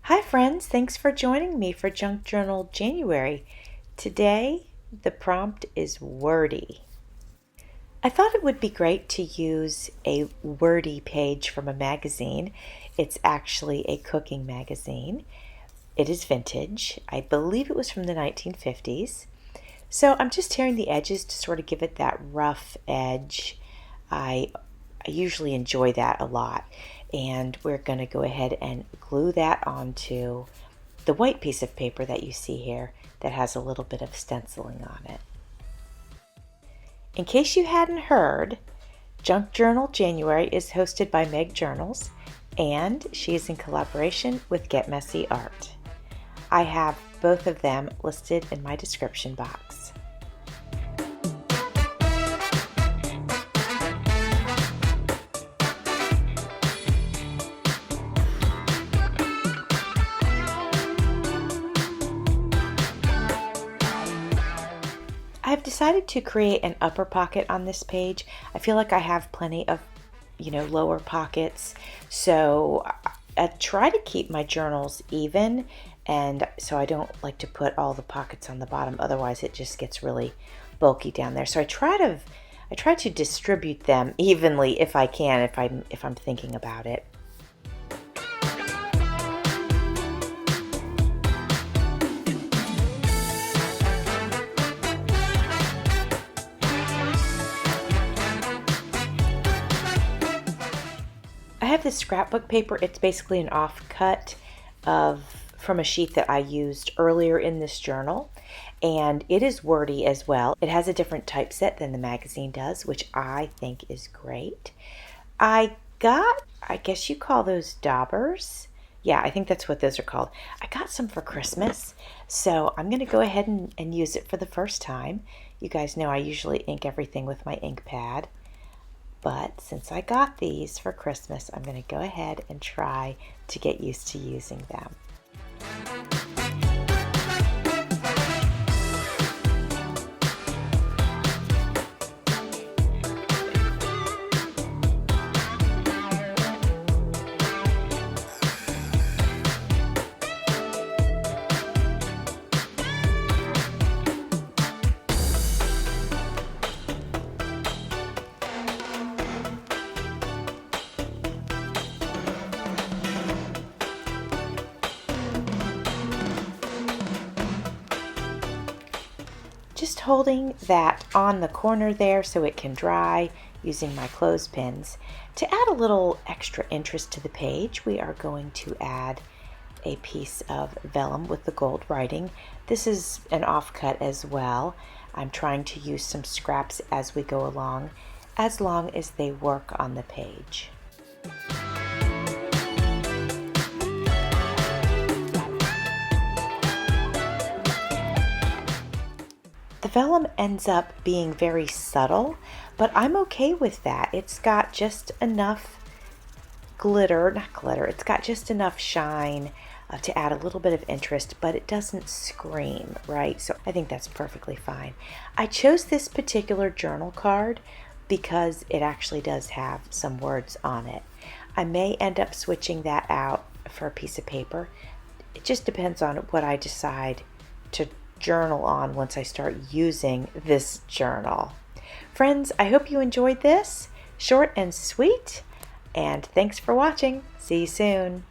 Hi friends, thanks for joining me for Junk Journal January. Today the prompt is wordy. I thought it would be great to use a wordy page from a magazine. It's actually a cooking magazine. It is vintage. I believe it was from the 1950s. So I'm just tearing the edges to sort of give it that rough edge. I usually enjoy that a lot. And we're going to go ahead and glue that onto the white piece of paper that you see here that has a little bit of stenciling on it. In case you hadn't heard, Junk Journal January is hosted by Meg Journals, and she is in collaboration with Get Messy Art. I have both of them listed in my description box. I've decided to create an upper pocket on this page. I feel like I have plenty of, lower pockets. So I try to keep my journals even, and so I don't like to put all the pockets on the bottom. Otherwise, it just gets really bulky down there. So I try to distribute them evenly if I can, if I'm thinking about it. I have this scrapbook paper. It's basically an offcut from a sheet that I used earlier in this journal, and it is wordy as well. It has a different typeset than the magazine does, which I think is great. I guess you call those daubers. Yeah, I think that's what those are called. I got some for Christmas, so I'm going to go ahead and use it for the first time. You guys know I usually ink everything with my ink pad. But since I got these for Christmas, I'm going to go ahead and try to get used to using them. Just holding that on the corner there so it can dry using my clothespins. To add a little extra interest to the page, we are going to add a piece of vellum with the gold writing. This is an offcut as well. I'm trying to use some scraps as we go along, as long as they work on the page. The vellum ends up being very subtle, but I'm okay with that. It's got just enough it's got just enough shine to add a little bit of interest, but it doesn't scream, right? So I think that's perfectly fine. I chose this particular journal card because it actually does have some words on it. I may end up switching that out for a piece of paper. It just depends on what I decide to journal on once I start using this journal. Friends, I hope you enjoyed this. Short and sweet, and thanks for watching. See you soon.